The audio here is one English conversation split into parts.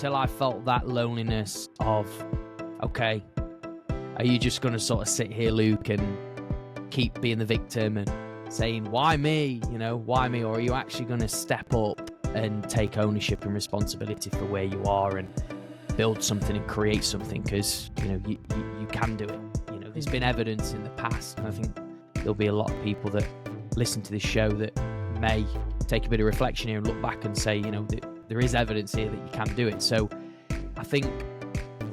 until I felt that loneliness of, okay, are you just going to sort of sit here, Luke, and keep being the victim and saying, why me? Why me? Or are you actually going to step up and take ownership and responsibility for where you are and build something and create something? Because, you can do it. There's been evidence in the past, and I think there'll be a lot of people that listen to this show that may take a bit of reflection here and look back and say, there is evidence here that you can do it. So I think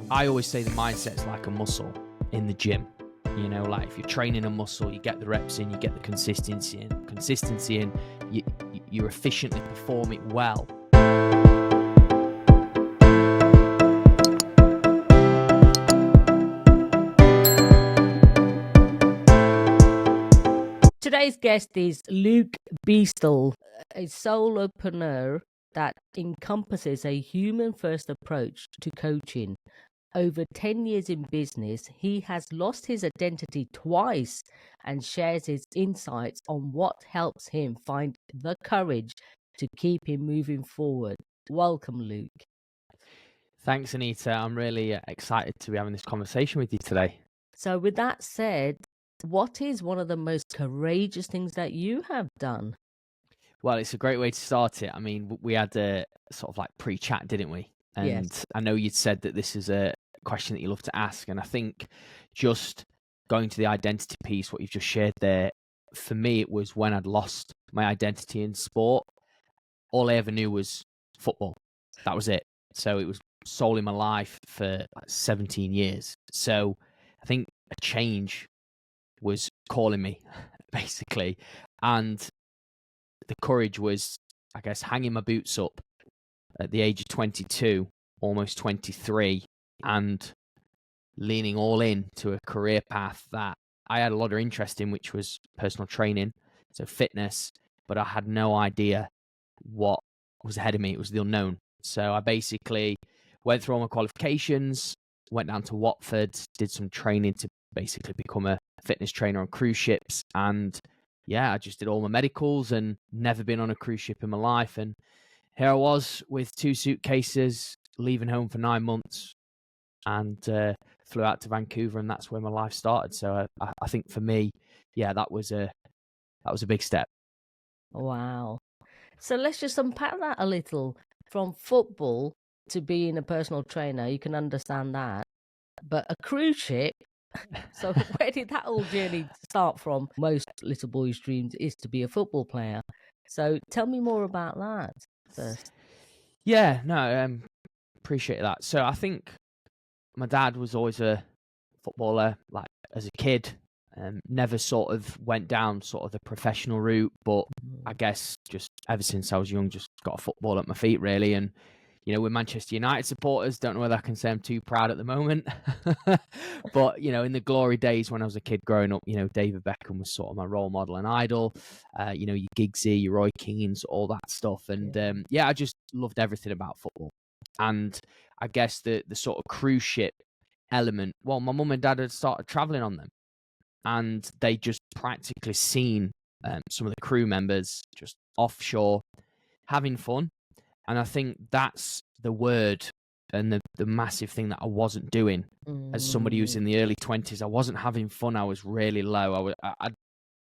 I always say the mindset's like a muscle in the gym. Like if you're training a muscle, you get the reps in, you get the consistency in, you efficiently perform it well. Today's guest is Luke Beastall, a solopreneur that encompasses a human-first approach to coaching. Over 10 years in business, he has lost his identity twice and shares his insights on what helps him find the courage to keep him moving forward. Welcome, Luke. Thanks, Anita. I'm really excited to be having this conversation with you today. So with that said, what is one of the most courageous things that you have done? Well, it's a great way to start it. I mean, we had a sort of like pre-chat, didn't we? And Yes. I know you'd said that this is a question that you love to ask. And I think just going to the identity piece, what you've just shared there, for me, it was when I'd lost my identity in sport. All I ever knew was football. That was it. So it was solely my life for like 17 years. So I think a change was calling me, basically. And the courage was, I guess, hanging my boots up at the age of 22, almost 23, and leaning all in to a career path that I had a lot of interest in, which was personal training, so fitness, but I had no idea what was ahead of me. It was the unknown. So I basically went through all my qualifications, went down to Watford, did some training to basically become a fitness trainer on cruise ships. And I just did all my medicals and never been on a cruise ship in my life. And here I was with 2 suitcases, leaving home for 9 months, and flew out to Vancouver, and that's where my life started. So I think for me, that was a big step. Wow. So let's just unpack that a little. From football to being a personal trainer, you can understand that. But a cruise ship, so where did that whole journey start from? Most little boys' dreams is to be a football player. So tell me more about that first. Yeah, no, appreciate that. So I think my dad was always a footballer, like as a kid. Never sort of went down sort of the professional route, but I guess just ever since I was young, just got a football at my feet, really. And we're Manchester United supporters. Don't know whether I can say I'm too proud at the moment, but in the glory days when I was a kid growing up, David Beckham was sort of my role model and idol. Your Giggsy, your Roy Keanes, all that stuff, and I just loved everything about football. And I guess the sort of cruise ship element. Well, my mum and dad had started traveling on them, and they just practically seen some of the crew members just offshore having fun. And I think that's the word and the massive thing that I wasn't doing as somebody who's in the early 20s. I wasn't having fun. I was really low. I'd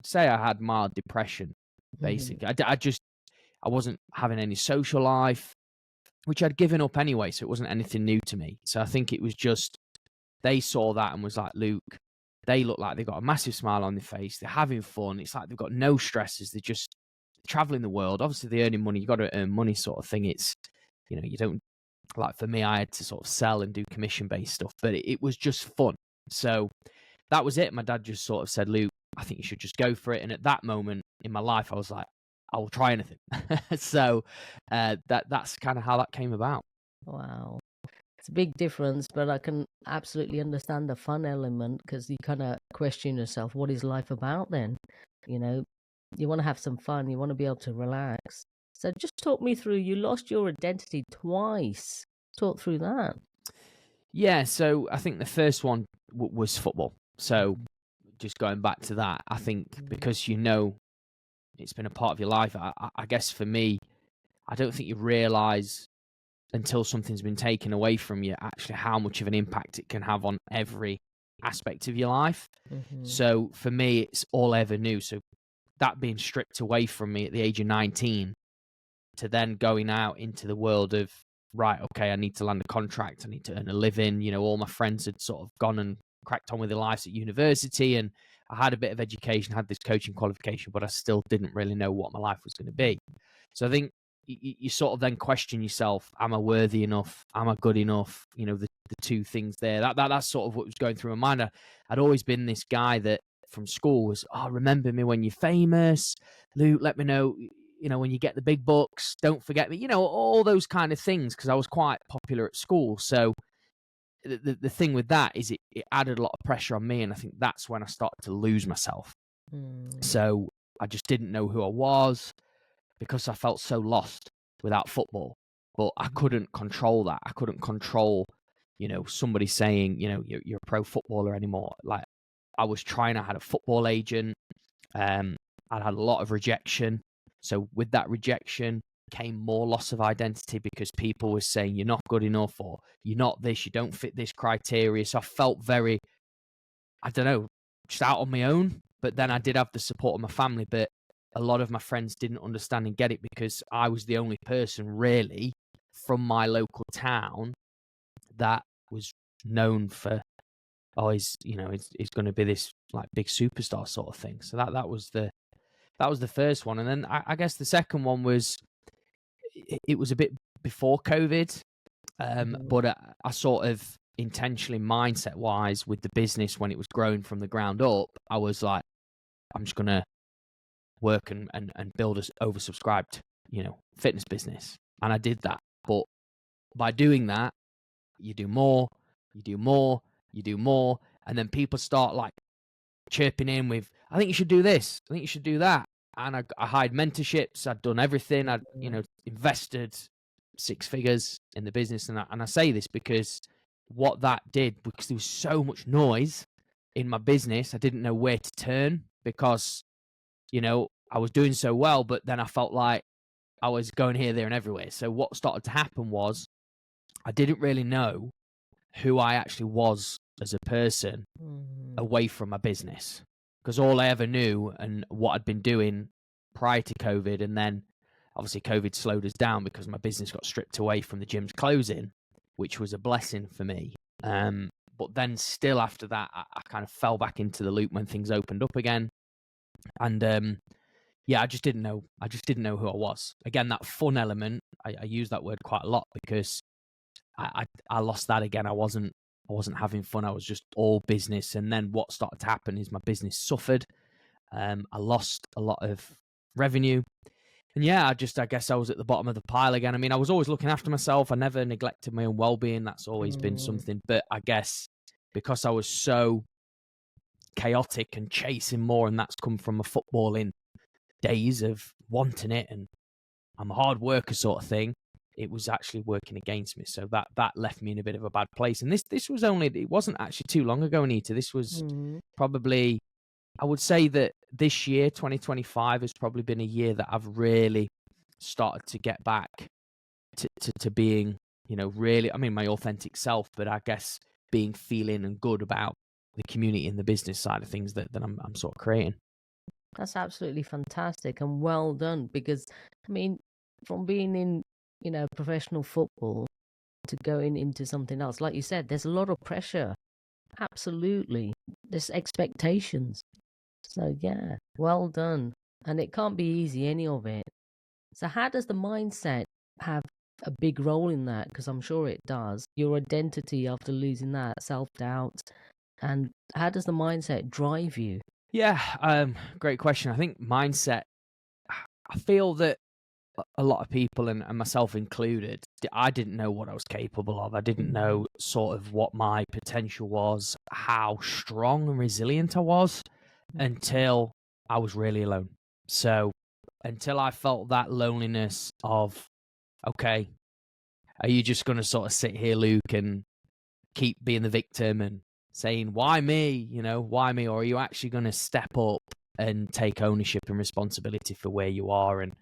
say I had mild depression, basically. I wasn't having any social life, which I'd given up anyway, so it wasn't anything new to me. So I think it was just, they saw that and was like, Luke, they look like they've got a massive smile on their face. They're having fun. It's like they've got no stresses. They're just traveling the world. Obviously, they're earning money. You got to earn money, sort of thing. It's, you don't, like for me, I had to sort of sell and do commission-based stuff, but it was just fun. So that was it. My dad just sort of said, Luke, I think you should just go for it. And at that moment in my life, I was like, I will try anything. So that's kind of how that came about. Wow. It's a big difference, but I can absolutely understand the fun element, because you kind of question yourself, what is life about then? You want to have some fun. You want to be able to relax. So just talk me through, you lost your identity twice. Talk through that. Yeah, so I think the first one was football. So just going back to that, I think because it's been a part of your life, I guess for me, I don't think you realise until something's been taken away from you, actually how much of an impact it can have on every aspect of your life. So for me, it's all I ever knew. So that being stripped away from me at the age of 19, to then going out into the world of, right, okay, I need to land a contract, I need to earn a living. You know, all my friends had sort of gone and cracked on with their lives at university, and I had a bit of education, had this coaching qualification, but I still didn't really know what my life was going to be. So I think you sort of then question yourself, am I worthy enough? Am I good enough? You know, the two things there. That's sort of what was going through my mind. I'd always been this guy that from school was, oh, remember me when you're famous. Luke, let me know, you know, when you get the big bucks, don't forget me. You know, all those kind of things, because I was quite popular at school. So the thing with that is it added a lot of pressure on me, and I think that's when I started to lose myself. So I just didn't know who I was, because I felt so lost without football. But I couldn't control that. I couldn't control, you know, somebody saying, you know, you're a pro footballer anymore. Like, I was trying, I had a football agent. I'd had a lot of rejection. So with that rejection came more loss of identity, because people were saying you're not good enough, or you're not this, you don't fit this criteria. So I felt very, I don't know, just out on my own. But then I did have the support of my family, but a lot of my friends didn't understand and get it, because I was the only person really from my local town that was known for, oh, he's going to be this like big superstar sort of thing. So that was the first one. And then I guess the second one was, it was a bit before COVID, but I sort of intentionally, mindset wise, with the business when it was growing from the ground up, I was like, I'm just going to work and build a oversubscribed, you know, fitness business. And I did that. But by doing that, you do more, you do more, you do more. And then people start like chirping in with, I think you should do this, I think you should do that. And I hired mentorships. I'd done everything. I'd, you know, invested 6 figures in the business. And I say this because what that did, because there was so much noise in my business, I didn't know where to turn, because, you know, I was doing so well, but then I felt like I was going here, there, and everywhere. So what started to happen was, I didn't really know who I actually was as a person away from my business, because all I ever knew and what I'd been doing prior to COVID, and then obviously COVID slowed us down because my business got stripped away from the gyms closing, which was a blessing for me. But then still after that, I kind of fell back into the loop when things opened up again. And yeah, I just didn't know who I was. Again, that fun element, I use that word quite a lot, because I lost that again. I wasn't having fun. I was just all business. And then what started to happen is my business suffered. I lost a lot of revenue. And yeah, I guess I was at the bottom of the pile again. I mean, I was always looking after myself. I never neglected my own well-being. That's always been something. But I guess because I was so chaotic and chasing more, and that's come from my footballing days of wanting it, and I'm a hard worker sort of thing, it was actually working against me. So that left me in a bit of a bad place. And this was only, it wasn't actually too long ago, Anita. This was probably, I would say that this year, 2025, has probably been a year that I've really started to get back to being, you know, really, I mean, my authentic self, but I guess being feeling and good about the community and the business side of things that I'm sort of creating. That's absolutely fantastic and well done, because, I mean, from being in, you know, professional football to going into something else, like you said, there's a lot of pressure. Absolutely. There's expectations. So, yeah, well done. And it can't be easy, any of it. So, how does the mindset have a big role in that? Because I'm sure it does. Your identity after losing that, self-doubt. And how does the mindset drive you? Yeah, great question. I think mindset, I feel that a lot of people, and myself included, I didn't know what I was capable of. I didn't know sort of what my potential was, how strong and resilient I was, until I was really alone. So until I felt that loneliness of, okay, are you just going to sort of sit here, Luke, and keep being the victim and saying, why me? You know, why me? Or are you actually going to step up and take ownership and responsibility for where you are? And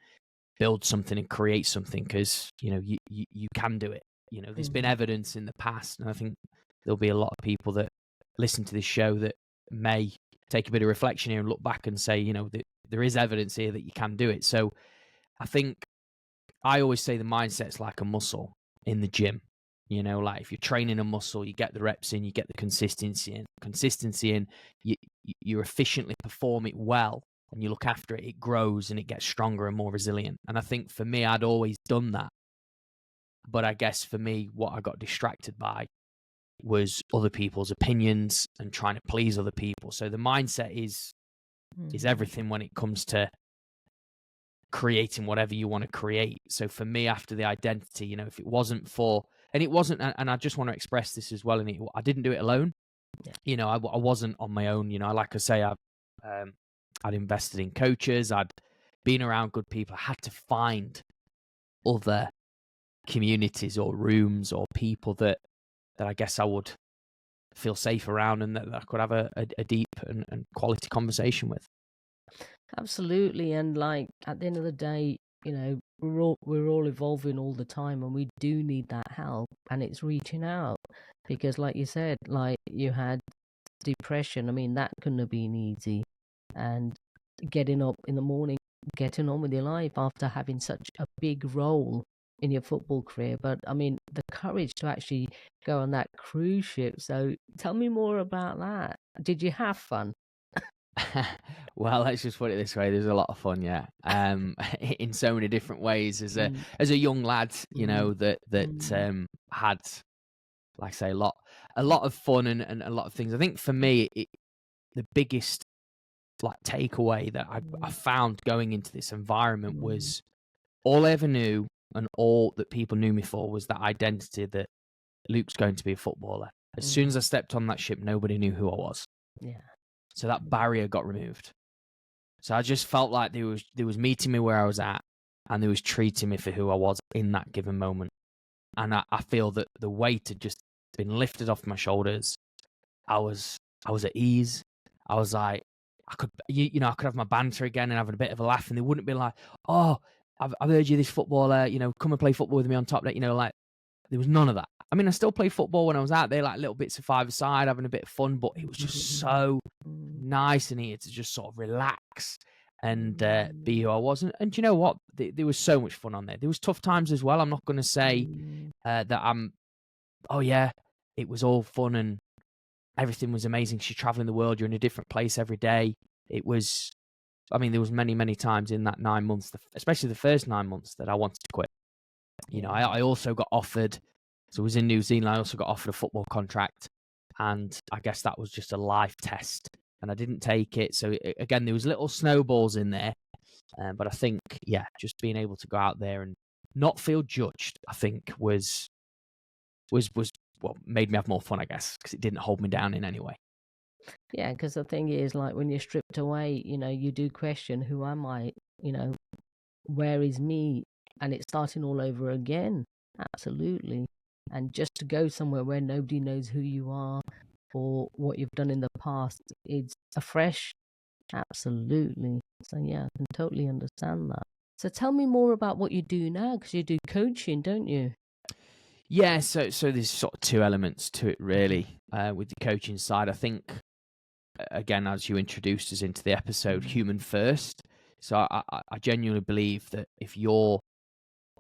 build something and create something, because you can do it. There's been evidence in the past, and I think there'll be a lot of people that listen to this show that may take a bit of reflection here and look back and say, there is evidence here that you can do it. So I think I always say the mindset's like a muscle in the gym. Like if you're training a muscle, you get the reps in, you get the consistency in, you efficiently perform it well, and you look after it, it grows and it gets stronger and more resilient. And I think for me, I'd always done that. But I guess for me, what I got distracted by was other people's opinions and trying to please other people. So the mindset is everything when it comes to creating whatever you want to create. So for me, after the identity, if it wasn't for, and it wasn't, and I just want to express this as well, and I didn't do it alone. Yeah. I wasn't on my own. Like I say, I'd invested in coaches, I'd been around good people. I had to find other communities or rooms or people that I guess I would feel safe around, and that I could have a deep and quality conversation with. Absolutely. And like at the end of the day, we're all evolving all the time, and we do need that help, and it's reaching out, because like you said, like you had depression. I mean, that couldn't have been easy, and getting up in the morning, getting on with your life after having such a big role in your football career. But I mean, the courage to actually go on that cruise ship. So tell me more about that. Did you have fun? Well, let's just put it this way: there's a lot of fun, yeah. In so many different ways. As a young lad, that had, like I say, a lot of fun and a lot of things. I think for me, the biggest takeaway that I found going into this environment was all I ever knew, and all that people knew me for, was that identity that Luke's going to be a footballer. As soon as I stepped on that ship, nobody knew who I was. Yeah. So that barrier got removed. So I just felt like there was meeting me where I was at, and there was treating me for who I was in that given moment. And I feel that the weight had just been lifted off my shoulders. I was at ease. I was like, I could have my banter again and having a bit of a laugh, and they wouldn't be like, "Oh, I've heard you this footballer, come and play football with me on top." Like there was none of that. I mean, I still played football when I was out there, like little bits of five-a-side, having a bit of fun, but it was just so nice in here to just sort of relax and be who I was. And you know what? There was so much fun on there. There was tough times as well. I'm not going to say that it was all fun and everything was amazing. You're traveling the world. You're in a different place every day. It was, there was many, many times in that 9 months, especially the first 9 months, that I wanted to quit. I also got offered, so I was in New Zealand, I also got offered a football contract, and I guess that was just a life test, and I didn't take it. So again, there was little snowballs in there, but I think, just being able to go out there and not feel judged, I think was what made me have more fun, I guess, because it didn't hold me down in any way. Yeah, because the thing is, like, when you're stripped away, you do question, who am I? Where is me? And it's starting all over again. Absolutely. And just to go somewhere where nobody knows who you are or what you've done in the past, it's afresh. Absolutely. So yeah, I can totally understand that. So tell me more about what you do now, because you do coaching, don't you? Yeah, so there's sort of two elements to it, really, with the coaching side. I think, again, as you introduced us into the episode, human first. So I genuinely believe that if you're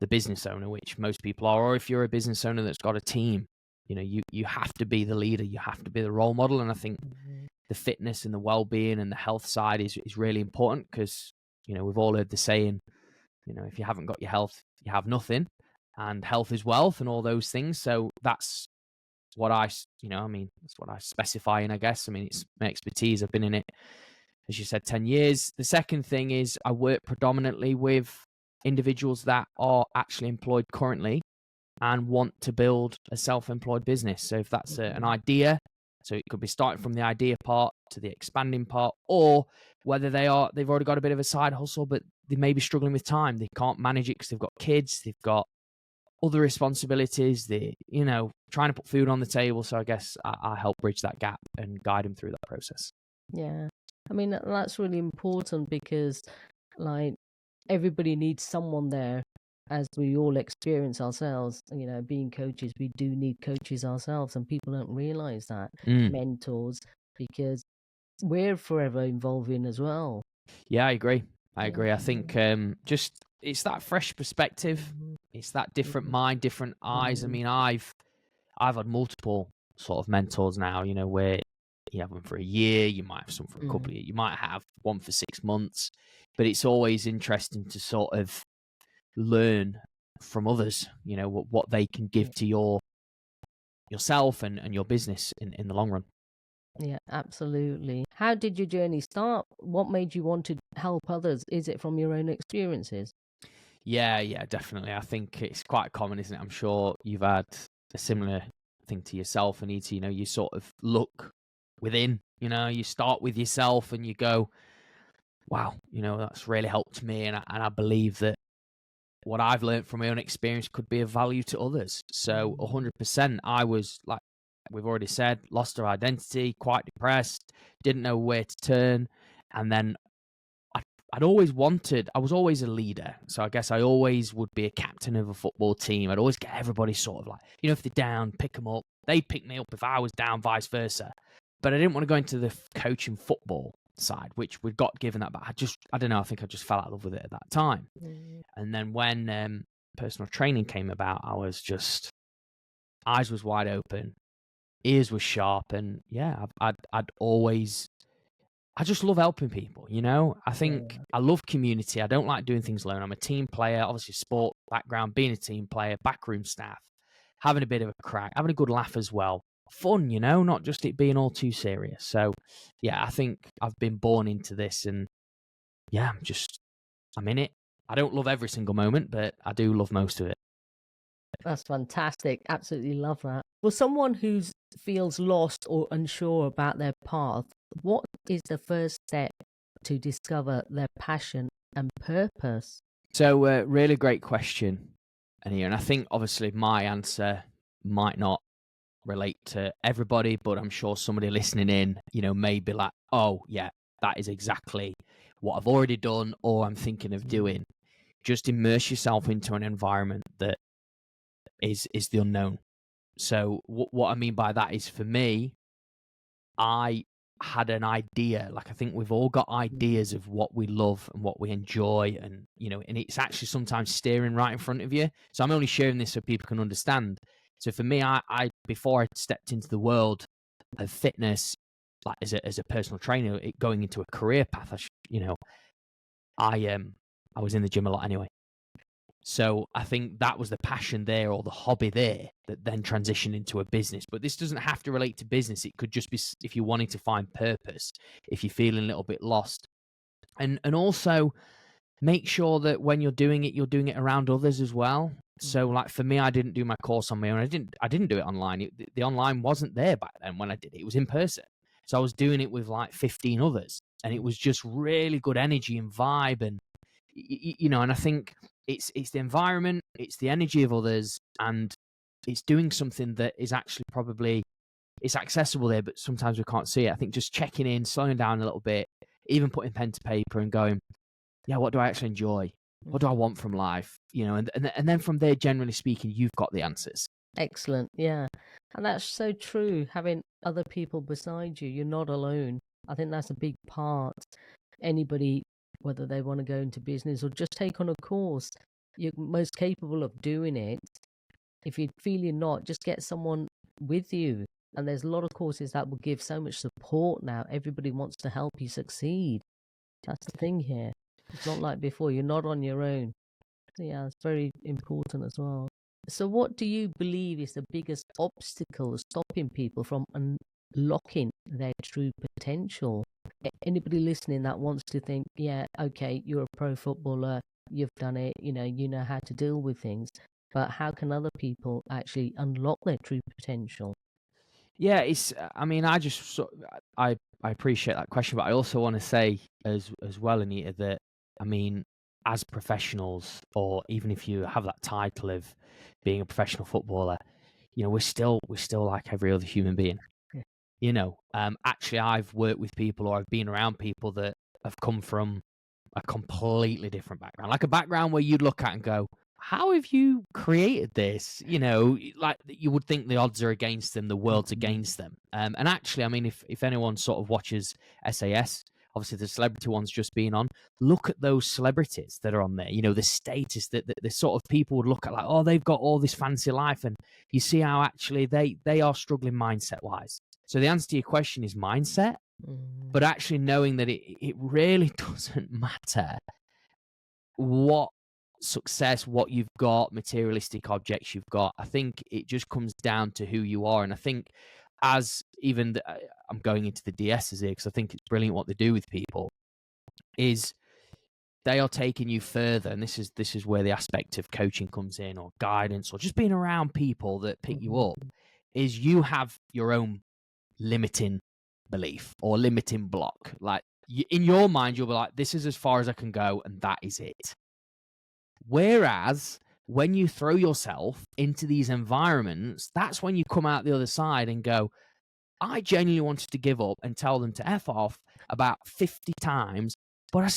the business owner, which most people are, or if you're a business owner that's got a team, you have to be the leader, you have to be the role model. And I think the fitness and the well-being and the health side is really important, because we've all heard the saying, if you haven't got your health, you have nothing, and health is wealth and all those things. So that's what that's what I specify in, I guess. It's my expertise. I've been in it, as you said, 10 years. The second thing is I work predominantly with individuals that are actually employed currently and want to build a self-employed business. So if that's an idea, so it could be starting from the idea part to the expanding part, or whether they've already got a bit of a side hustle, but they may be struggling with time. They can't manage it because they've got kids, they've got other responsibilities, they trying to put food on the table. So I guess I help bridge that gap and guide them through that process. Yeah. That's really important, because like everybody needs someone there, as we all experience ourselves. Being coaches, we do need coaches ourselves, and people don't realize that. Mentors, because we're forever evolving as well. Yeah, I agree. I think just it's that fresh perspective. It's that different mind, different eyes. I mean, I've had multiple sort of mentors now, where you have them for a year, you might have some for a couple of years, you might have one for 6 months, but it's always interesting to sort of learn from others, what they can give to yourself and your business in the long run. Yeah, absolutely. How did your journey start? What made you want to help others? Is it from your own experiences? Yeah, definitely. I think it's quite common, isn't it? I'm sure you've had a similar thing to yourself, Anita. You sort of look within, you start with yourself and you go, wow, that's really helped me. And I believe that what I've learned from my own experience could be of value to others. So 100%, I was, like we've already said, lost our identity, quite depressed, didn't know where to turn. And then I was always a leader. So I guess I always would be a captain of a football team. I'd always get everybody sort of like, if they're down, pick them up. They'd pick me up if I was down, vice versa. But I didn't want to go into the coaching football side, which we'd got given that. But I don't know, I think I just fell out of love with it at that time. And then when personal training came about, I was just, eyes was wide open, ears were sharp. And yeah, I just love helping people, I think I love community. I don't like doing things alone. I'm a team player, obviously sport background, being a team player, backroom staff, having a bit of a crack, having a good laugh as well. Fun, not just it being all too serious. So yeah, I think I've been born into this and yeah, I'm in it. I don't love every single moment, but I do love most of it. That's fantastic. Absolutely love that. For someone who feels lost or unsure about their path, what is the first step to discover their passion and purpose? So, really great question, Ania. And I think obviously my answer might not relate to everybody, but I'm sure somebody listening in, may be like, oh, yeah, that is exactly what I've already done or I'm thinking of doing. Just immerse yourself into an environment that is the unknown. So what I mean by that is, for me, I had an idea. Like, I think we've all got ideas of what we love and what we enjoy, and and it's actually sometimes staring right in front of you. So I'm only sharing this so people can understand. So for me, I before I stepped into the world of fitness, like as a personal trainer, going into a career path, I was in the gym a lot anyway. So I think that was the passion there, or the hobby there, that then transitioned into a business. But this doesn't have to relate to business. It could just be if you're wanting to find purpose, if you're feeling a little bit lost. And also make sure that when you're doing it around others as well. So like for me, I didn't do my course on my own. I didn't do it online. The online wasn't there back then when I did it. It was in person. So I was doing it with like 15 others, and it was just really good energy and vibe. And and I think it's the environment, it's the energy of others, and it's doing something that is actually probably, it's accessible there, but sometimes we can't see it. I think just checking in, slowing down a little bit, even putting pen to paper and going, yeah, what do I actually enjoy? What do I want from life? And then from there, generally speaking, you've got the answers. Excellent. Yeah. And that's so true. Having other people beside you, you're not alone. I think that's a big part. Anybody, whether they want to go into business or just take on a course, you're most capable of doing it. If you feel you're not, just get someone with you. And there's a lot of courses that will give so much support now. Everybody wants to help you succeed. That's the thing here. It's not like before. You're not on your own. So yeah, it's very important as well. So what do you believe is the biggest obstacle stopping people from unlocking their true potential? Anybody listening that wants to think, yeah, okay, you're a pro footballer, you've done it, you know how to deal with things, but how can other people actually unlock their true potential? Yeah, I mean, I appreciate that question, but I also want to say as well, Anita, that I mean, as professionals, or even if you have that title of being a professional footballer, we're still like every other human being. Yeah. Actually, I've worked with people, or I've been around people that have come from a completely different background, like a background where you'd look at and go, how have you created this? You know, like you would think the odds are against them, the world's against them. And actually, I mean, if anyone sort of watches SAS, obviously the celebrity one's just been on, look at those celebrities that are on there. You know, the status that the sort of people would look at like, oh, they've got all this fancy life. And you see how actually they are struggling mindset-wise. So the answer to your question is mindset, but actually knowing that it really doesn't matter what success, what you've got, materialistic objects you've got. I think it just comes down to who you are. And I think as even I'm going into the DSs here because I think it's brilliant what they do with people is they are taking you further. And this is where the aspect of coaching comes in, or guidance, or just being around people that pick you up, is you have your own limiting belief or limiting block. Like in your mind, you'll be like, this is as far as I can go, and that is it. Whereas when you throw yourself into these environments, that's when you come out the other side and go, I genuinely wanted to give up and tell them to F off about 50 times, but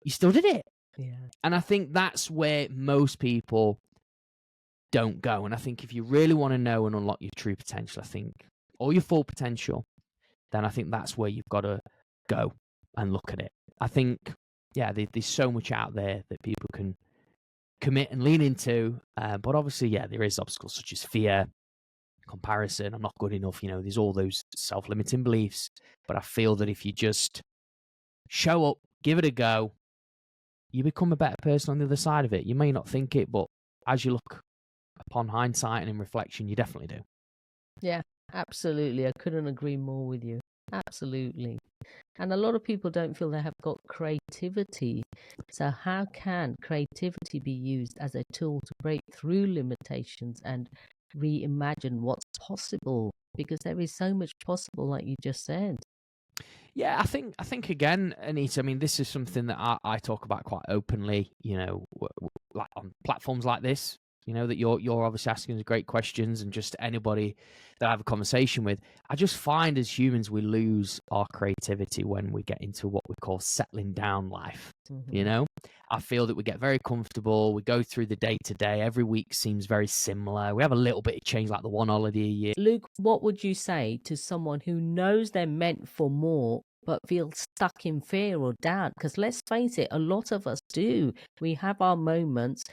you still did it. Yeah. And I think that's where most people don't go. And I think if you really want to know and unlock your true potential, I think, or your full potential, then I think that's where you've got to go and look at it. I think, yeah, there's so much out there that people can commit and lean into, but obviously, yeah, there is obstacles such as fear, comparison, I'm not good enough, you know, there's all those self-limiting beliefs. But I feel that if you just show up, give it a go, you become a better person on the other side of it. You may not think it, but as you look upon hindsight and in reflection, you definitely do. Yeah, absolutely. I couldn't agree more with you. Absolutely. And a lot of people don't feel they have got creativity. So how can creativity be used as a tool to break through limitations and reimagine what's possible? Because there is so much possible, like you just said. Yeah, I think again, Anita, I mean, this is something that I talk about quite openly, you know, like on platforms like this, you know, that you're obviously asking great questions, and just anybody that I have a conversation with. I just find as humans, we lose our creativity when we get into what we call settling down life. You know, I feel that we get very comfortable. We go through the day to day. Every week seems very similar. We have a little bit of change, like the one holiday a year. Luke, what would you say to someone who knows they're meant for more, but feels stuck in fear or doubt? Because let's face it, a lot of us do. We have our moments,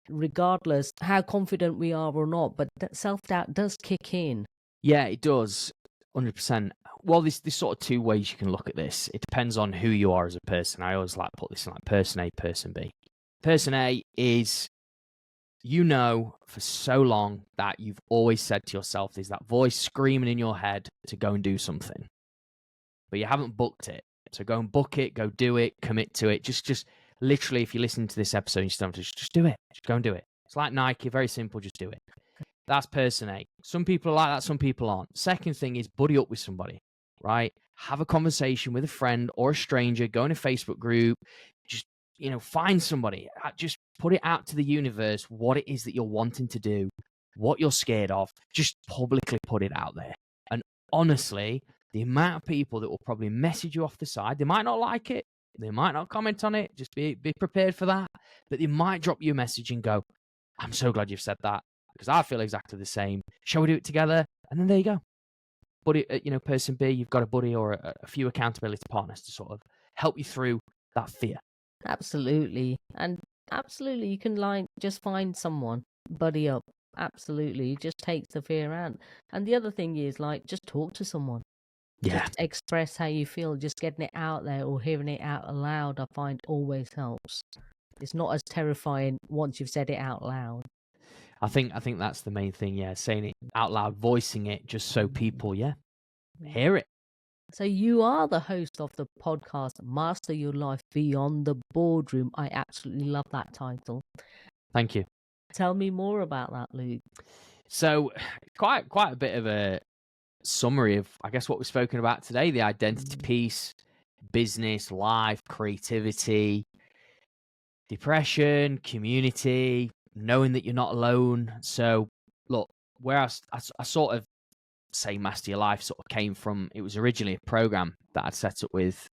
regardless how confident we are or not, but that self-doubt does kick in. Yeah, it does. 100%. Well, there's sort of two ways you can look at this. It depends on who you are as a person. I always like to put this in like person A, person B. Person A is, you know, for so long that you've always said to yourself, there's that voice screaming in your head to go and do something, but you haven't booked it. So go and book it, go do it, commit to it. Just literally, if you listen to this episode, you still have to just do it. Just go and do it. It's like Nike, very simple, just do it. That's person A. Some people are like that, some people aren't. Second thing is buddy up with somebody, right? Have a conversation with a friend or a stranger, go in a Facebook group, just, you know, find somebody, just put it out to the universe, what it is that you're wanting to do, what you're scared of, just publicly put it out there. And honestly, the amount of people that will probably message you off the side, they might not like it, they might not comment on it, just be prepared for that, but they might drop you a message and go, I'm so glad you've said that, because I feel exactly the same. Shall we do it together? And then there you go. Buddy, you know, person B, you've got a buddy or a few accountability partners to sort of help you through that fear. Absolutely. And absolutely, you can just find someone, buddy up. Absolutely. It just takes the fear out. And the other thing is just talk to someone. Yeah. Just express how you feel. Just getting it out there or hearing it out aloud, I find always helps. It's not as terrifying once you've said it out loud. I think that's the main thing, yeah. Saying it out loud, voicing it, just so people, hear it. So you are the host of the podcast, Master Your Life Beyond the Boardroom. I absolutely love that title. Thank you. Tell me more about that, Luke. So quite a bit of a summary of, I guess, what we've spoken about today, the identity piece, business, life, creativity, depression, community, knowing that you're not alone. So look, where I sort of say Master Your Life sort of came from, it was originally a program that I'd set up with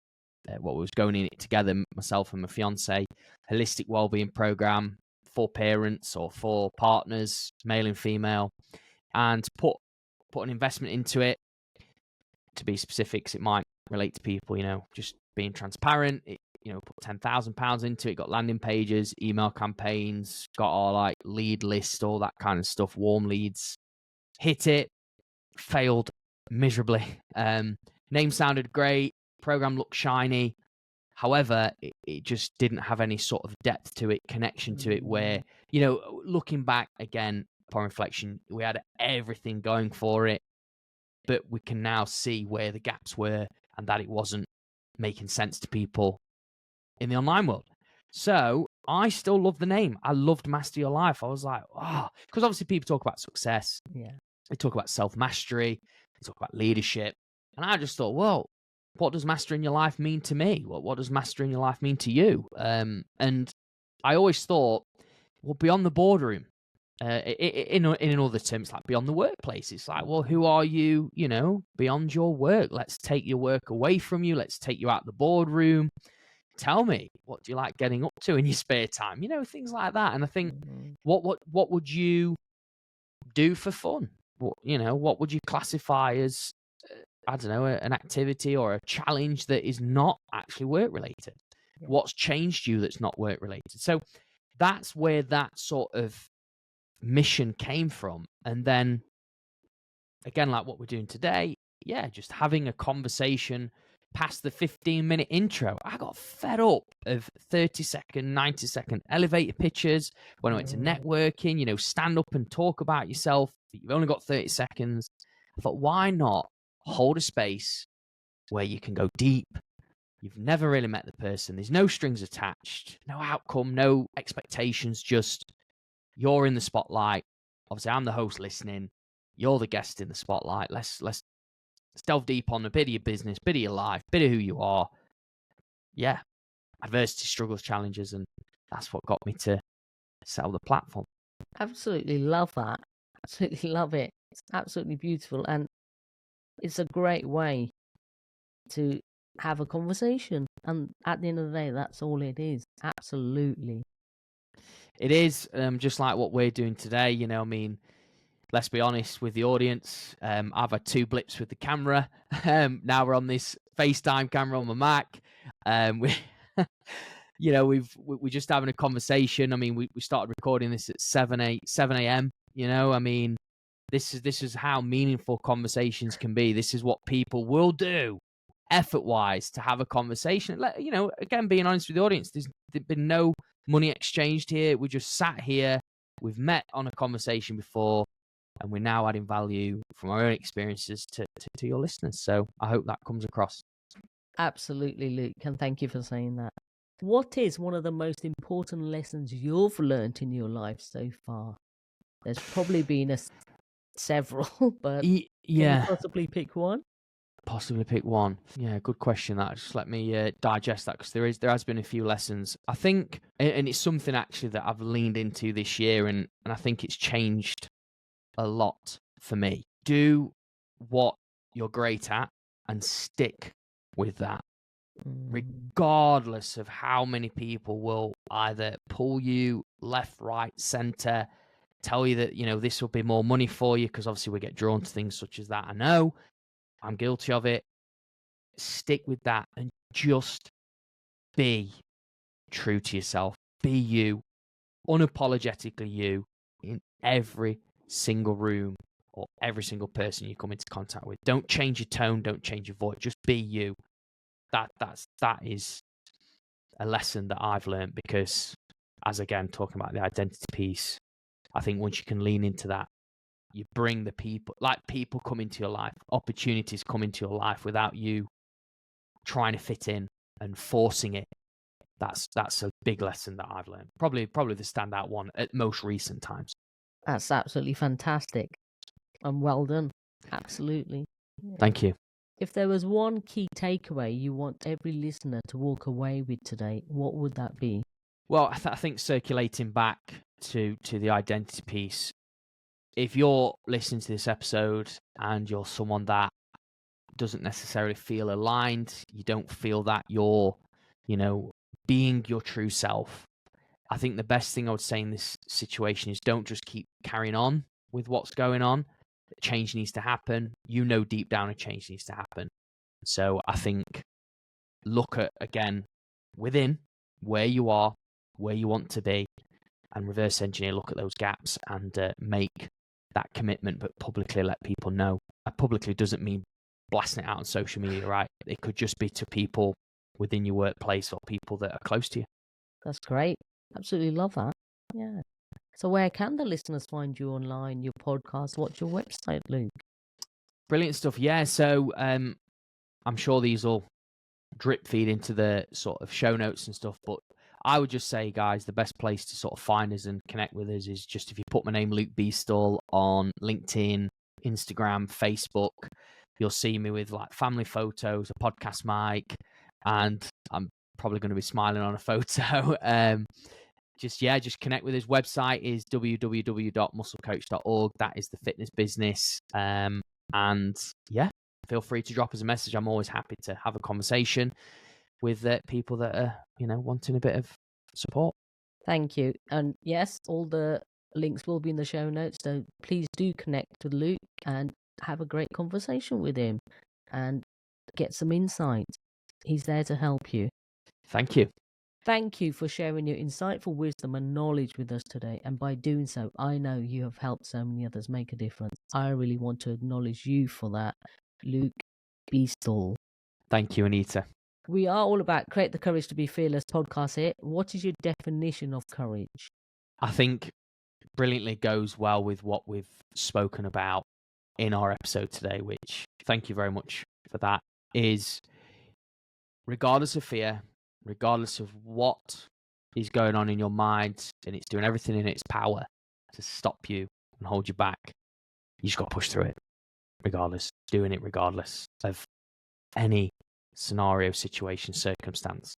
what was going in it together, myself and my fiance, holistic wellbeing program for parents or for partners, male and female, and put an investment into it. To be specific, 'cause it might relate to people, just being transparent. It, put £10,000 into it, got landing pages, email campaigns, got our like lead list, all that kind of stuff, warm leads. Hit it, failed miserably. Name sounded great, program looked shiny. However, it just didn't have any sort of depth to it, connection to it, where, looking back again upon reflection, we had everything going for it, but we can now see where the gaps were and that it wasn't making sense to people in the online world. So I still love the name. I loved Master Your Life. I was like, because obviously people talk about success. Yeah. They talk about self-mastery. They talk about leadership. And I just thought, well, what does mastering your life mean to me? What does mastering your life mean to you? And I always thought, well, beyond the boardroom, in other terms, like beyond the workplace, it's like, well, who are you, beyond your work? Let's take your work away from you. Let's take you out the boardroom. Tell me, what do you like getting up to in your spare time? Things like that. And I think, what would you do for fun? What would you classify as, I don't know, an activity or a challenge that is not actually work related? Yeah. What's changed you that's not work related? So that's where that sort of mission came from. And then again, like what we're doing today, just having a conversation past the 15-minute intro. I got fed up of 30-second, 90-second elevator pitches when I went to networking, stand up and talk about yourself. You've only got 30 seconds. I thought, why not hold a space where you can go deep? You've never really met the person. There's no strings attached, no outcome, no expectations, just you're in the spotlight. Obviously, I'm the host listening. You're the guest in the spotlight. Let's delve deep on a bit of your business, bit of your life, bit of who you are. Yeah. Adversity, struggles, challenges, and that's what got me to sell the platform. Absolutely love that. Absolutely love it. It's absolutely beautiful. And it's a great way to have a conversation. And at the end of the day, that's all it is. Absolutely. It is just like what we're doing today. Let's be honest with the audience. I've had 2 blips with the camera. Now we're on this FaceTime camera on my Mac. We're just having a conversation. We started recording this at 7 a.m. This is how meaningful conversations can be. This is what people will do effort-wise to have a conversation. Again, being honest with the audience, there's been no money exchanged here. We just sat here. We've met on a conversation before, and we're now adding value from our own experiences to your listeners. So I hope that comes across. Absolutely, Luke, and thank you for saying that. What is one of the most important lessons you've learned in your life so far? There's probably been several, but can you possibly pick one? Possibly pick one. Yeah, good question. That just let me digest that, because there has been a few lessons. I think, and it's something actually that I've leaned into this year, and I think it's changed a lot for me. Do what you're great at and stick with that, regardless of how many people will either pull you left, right, center, tell you that, this will be more money for you, because obviously we get drawn to things such as that. I know I'm guilty of it. Stick with that and just be true to yourself. Be you, unapologetically you, in every single room or every single person you come into contact with. Don't change your tone. Don't change your voice. Just be you. That is a lesson that I've learned, because, as again, talking about the identity piece, I think once you can lean into that, you bring the people come into your life, opportunities come into your life without you trying to fit in and forcing it. That's a big lesson that I've learned. Probably the standout one at most recent times. That's absolutely fantastic. And well done. Absolutely. Yeah. Thank you. If there was one key takeaway you want every listener to walk away with today, what would that be? Well, I think circulating back to the identity piece, if you're listening to this episode and you're someone that doesn't necessarily feel aligned, you don't feel that you're, being your true self, I think the best thing I would say in this situation is don't just keep carrying on with what's going on. Change needs to happen. Deep down a change needs to happen. So I think look at, again, within where you are, where you want to be, and reverse engineer, look at those gaps and make that commitment, but publicly let people know. Publicly doesn't mean blasting it out on social media, right? It could just be to people within your workplace or people that are close to you. That's great. Absolutely love that. Yeah. So where can the listeners find you online, your podcast? What's your website, Luke? Brilliant stuff. Yeah. So I'm sure these will drip feed into the sort of show notes and stuff, but I would just say, guys, the best place to sort of find us and connect with us is just if you put my name, Luke Beastall, on LinkedIn, Instagram, Facebook. You'll see me with like family photos, a podcast mic, and I'm probably going to be smiling on a photo. Just connect with us. Website is www.musclecoach.org. That is the fitness business. And yeah, feel free to drop us a message. I'm always happy to have a conversation with people that are, wanting a bit of support. Thank you. And yes, all the links will be in the show notes. So please do connect with Luke and have a great conversation with him and get some insight. He's there to help you. Thank you. Thank you for sharing your insightful wisdom and knowledge with us today. And by doing so, I know you have helped so many others make a difference. I really want to acknowledge you for that, Luke Beastall. Thank you, Anita. We are all about Create the Courage to Be Fearless podcast here. What is your definition of courage? I think brilliantly goes well with what we've spoken about in our episode today, which, thank you very much for that, is regardless of fear, regardless of what is going on in your mind, and it's doing everything in its power to stop you and hold you back, you just got to push through it regardless, doing it regardless of any scenario, situation, circumstance.